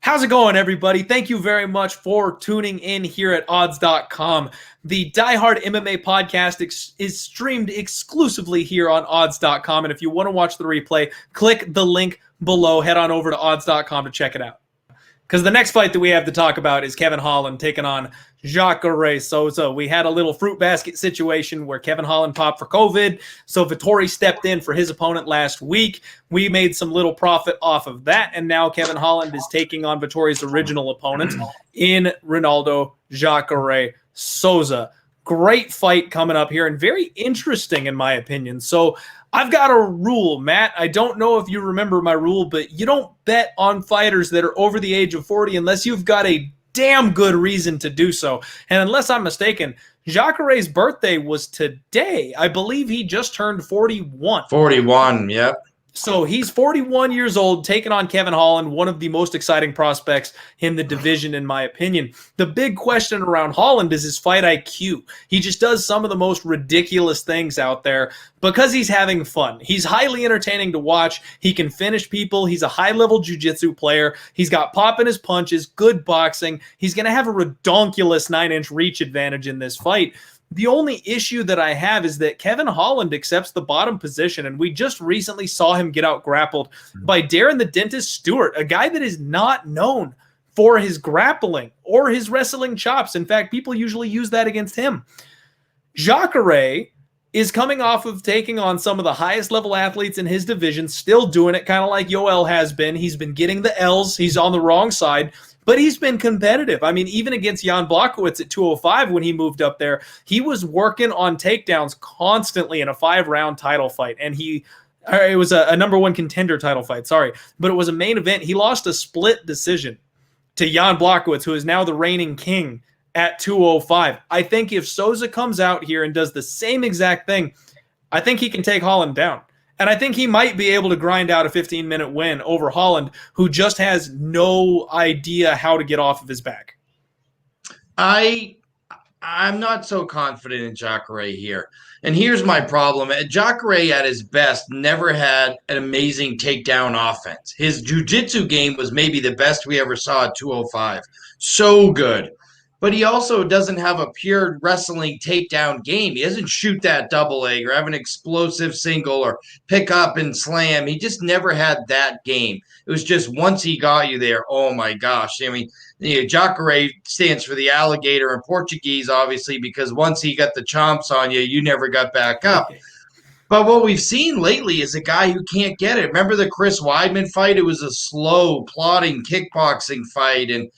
How's it going, everybody? Thank you very much for tuning in here at odds.com. The Diehard MMA podcast is streamed exclusively here on odds.com. And if you want to watch the replay, click the link below. Head on over to odds.com to check it out. Because the next fight that we have to talk about is Kevin Holland taking on Ronaldo Souza. We had a little fruit basket situation where Kevin Holland popped for COVID, so Vettori stepped in for his opponent last week. We made some little profit off of that, and now Kevin Holland is taking on Vettori's original opponent in Ronaldo Souza. Great fight coming up here, and very interesting in my opinion. So I've got a rule, Matt. I don't know if you remember my rule, but you don't bet on fighters that are over the age of 40 unless you've got a damn good reason to do so. And unless I'm mistaken, Jacare's birthday was today. I believe he just turned 41. 41, yep. So he's 41 years old, taking on Kevin Holland, one of the most exciting prospects in the division, in my opinion. The big question around Holland is his fight IQ. He just does some of the most ridiculous things out there because he's having fun. He's highly entertaining to watch. He can finish people. He's a high-level jiu-jitsu player. He's got pop in his punches, good boxing. He's going to have a redonkulous 9-inch reach advantage in this fight. The only issue that I have is that Kevin Holland accepts the bottom position, and we just recently saw him get out grappled by Darren the Dentist Stewart, a guy that is not known for his grappling or his wrestling chops. In fact, people usually use that against him. Jacare is coming off of taking on some of the highest level athletes in his division, still doing it kind of like Yoel has been. He's been getting the L's. He's on the wrong side. But he's been competitive. I mean, even against Jan Blachowicz at 205 when he moved up there, he was working on takedowns constantly in a 5-round title fight. And it was a number one contender title fight, sorry. But it was a main event. He lost a split decision to Jan Blachowicz, who is now the reigning king at 205. I think if Souza comes out here and does the same exact thing, I think he can take Holland down. And I think he might be able to grind out a 15-minute win over Holland, who just has no idea how to get off of his back. I'm not so confident in Jacare here. And here's my problem. Jacare at his best never had an amazing takedown offense. His jiu-jitsu game was maybe the best we ever saw at 205. So good. But he also doesn't have a pure wrestling takedown game. He doesn't shoot that double leg or have an explosive single or pick up and slam. He just never had that game. It was just once he got you there, oh my gosh. I mean, Jacare stands for the alligator in Portuguese, obviously, because once he got the chomps on you, you never got back up. But what we've seen lately is a guy who can't get it. Remember the Chris Weidman fight? It was a slow, plodding kickboxing fight, and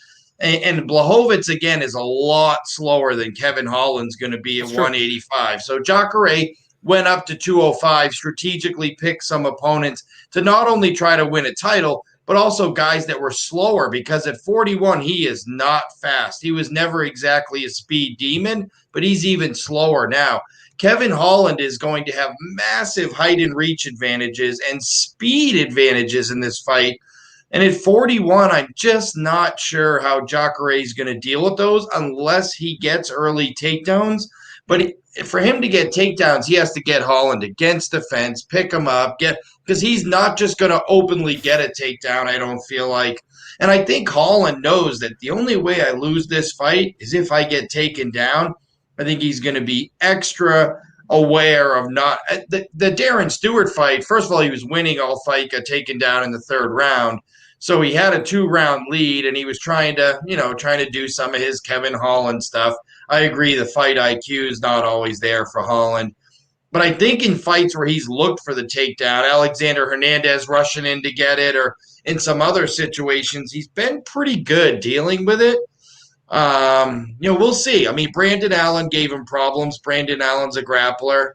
Blachowicz, again, is a lot slower than Kevin Holland's going to be at 185. So Jacare went up to 205, strategically picked some opponents to not only try to win a title, but also guys that were slower, because at 41, he is not fast. He was never exactly a speed demon, but he's even slower now. Kevin Holland is going to have massive height and reach advantages and speed advantages in this fight. And at 41, I'm just not sure how Jacare is going to deal with those unless he gets early takedowns. But for him to get takedowns, he has to get Holland against the fence, pick him up, because he's not just going to openly get a takedown, I don't feel like. And I think Holland knows that the only way I lose this fight is if I get taken down. I think he's going to be extra aware of not the Darren Stewart fight. First of all, he was winning all fight, got taken down in the third round. So he had a 2-round lead, and he was trying to do some of his Kevin Holland stuff. I agree the fight IQ is not always there for Holland. But I think in fights where he's looked for the takedown, Alexander Hernandez rushing in to get it, or in some other situations, he's been pretty good dealing with it. We'll see. I mean, Brandon Allen gave him problems. Brandon Allen's a grappler.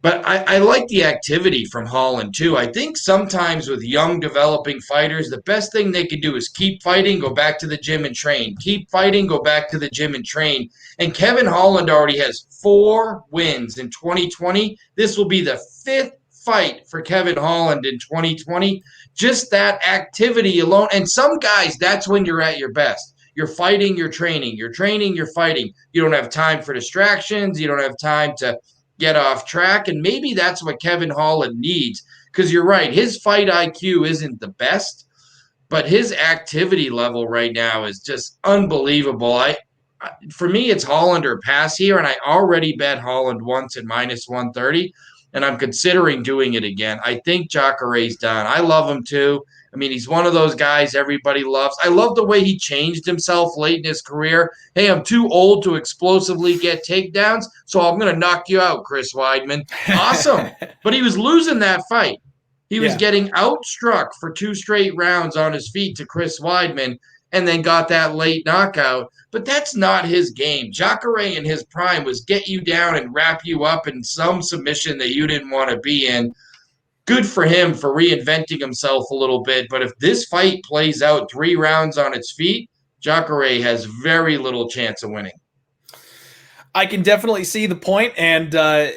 But I like the activity from Holland, too. I think sometimes with young developing fighters, the best thing they can do is keep fighting, go back to the gym and train. Keep fighting, go back to the gym and train. And Kevin Holland already has 4 wins in 2020. This will be the 5th fight for Kevin Holland in 2020. Just that activity alone. And some guys, that's when you're at your best. You're fighting, you're training. You're training, you're fighting. You don't have time for distractions. You don't have time to get off track, and maybe that's what Kevin Holland needs, because you're right, his fight IQ isn't the best, but his activity level right now is just unbelievable. For me, it's Holland or pass here, and I already bet Holland once at -130, and I'm considering doing it again. I think Jacare's done. I love him too. I mean, he's one of those guys everybody loves. I love the way he changed himself late in his career. Hey, I'm too old to explosively get takedowns, so I'm going to knock you out, Chris Weidman. Awesome. But he was losing that fight. He was Yeah. getting outstruck for 2 straight rounds on his feet to Chris Weidman and then got that late knockout. But that's not his game. Jacare in his prime was get you down and wrap you up in some submission that you didn't want to be in. Good for him for reinventing himself a little bit. But if this fight plays out 3 rounds on its feet, Jacare has very little chance of winning. I can definitely see the point, and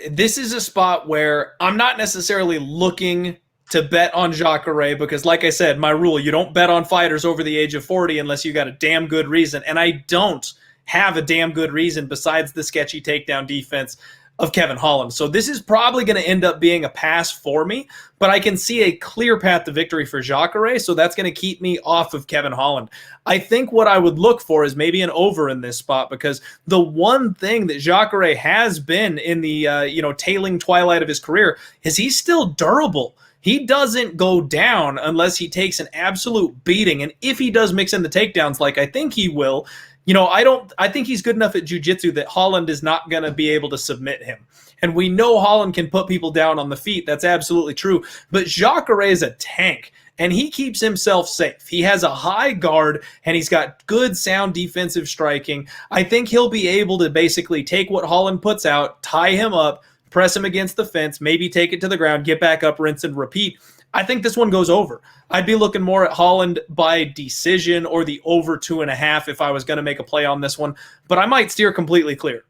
this is a spot where I'm not necessarily looking to bet on Jacare because, like I said, my rule, you don't bet on fighters over the age of 40 unless you got a damn good reason, and I don't have a damn good reason besides the sketchy takedown defense of Kevin Holland. So this is probably going to end up being a pass for me, but I can see a clear path to victory for Jacare, so that's going to keep me off of Kevin Holland. I think what I would look for is maybe an over in this spot because the one thing that Jacare has been in the tailing twilight of his career is he's still durable. He doesn't go down unless he takes an absolute beating, and if he does mix in the takedowns like I think he will, I think he's good enough at jiu-jitsu that Holland is not going to be able to submit him. And we know Holland can put people down on the feet. That's absolutely true. But Jacare is a tank, and he keeps himself safe. He has a high guard, and he's got good, sound defensive striking. I think he'll be able to basically take what Holland puts out, tie him up, press him against the fence, maybe take it to the ground, get back up, rinse and repeat. I think this one goes over. I'd be looking more at Holland by decision or the over 2.5 if I was going to make a play on this one, but I might steer completely clear.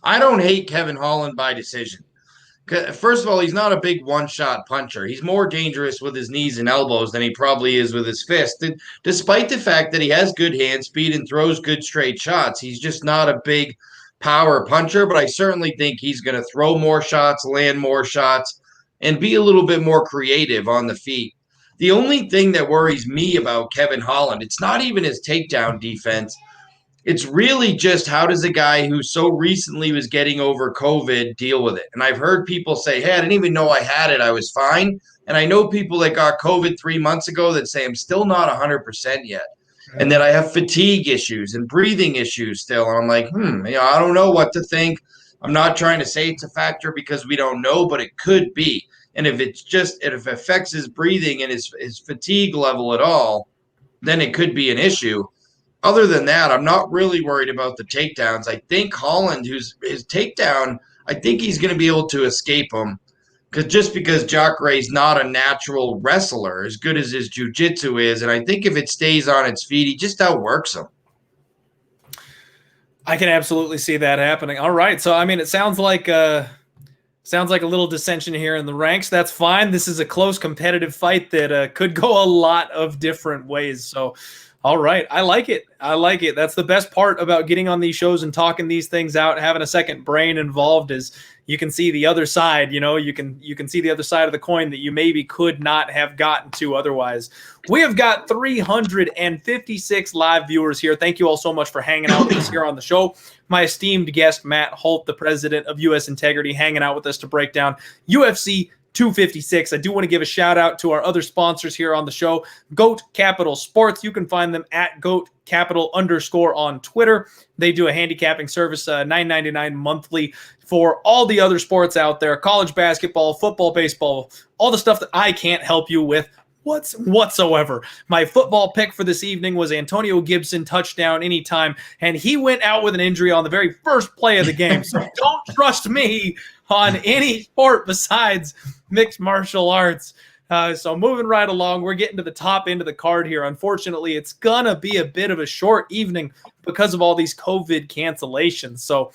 I don't hate Kevin Holland by decision. First of all, he's not a big one-shot puncher. He's more dangerous with his knees and elbows than he probably is with his fist. Despite the fact that he has good hand speed and throws good straight shots, he's just not a big power puncher, but I certainly think he's going to throw more shots, land more shots, and be a little bit more creative on the feet. The only thing that worries me about Kevin Holland, it's not even his takedown defense. It's really just how does a guy who so recently was getting over COVID deal with it? And I've heard people say, hey, I didn't even know I had it. I was fine. And I know people that got COVID 3 months ago that say I'm still not 100% yet. And that I have fatigue issues and breathing issues still. And I'm like, I don't know what to think. I'm not trying to say it's a factor because we don't know, but it could be. And if it affects his breathing and his fatigue level at all, then it could be an issue. Other than that, I'm not really worried about the takedowns. I think Holland, his takedown, I think he's going to be able to escape him. Because Jacare is not a natural wrestler, as good as his jiu-jitsu is. And I think if it stays on its feet, he just outworks him. I can absolutely see that happening. All right. So, I mean, it sounds like a little dissension here in the ranks. That's fine. This is a close competitive fight that could go a lot of different ways. So, all right. I like it. That's the best part about getting on these shows and talking these things out. Having a second brain involved is you can see the other side, you can see the other side of the coin that you maybe could not have gotten to otherwise. We have got 356 live viewers here. Thank you all so much for hanging out with us here on the show. My esteemed guest, Matt Holt, the president of US Integrity, hanging out with us to break down UFC 256. I do want to give a shout out to our other sponsors here on the show. GOAT Capital Sports. You can find them at GOAT Capital _ on Twitter. They do a handicapping service, $9.99 monthly for all the other sports out there. College basketball, football, baseball, all the stuff that I can't help you with whatsoever. My football pick for this evening was Antonio Gibson, touchdown anytime, and he went out with an injury on the very first play of the game. So don't trust me on any sport besides mixed martial arts. So moving right along, we're getting to the top end of the card here. Unfortunately, it's going to be a bit of a short evening because of all these COVID cancellations. So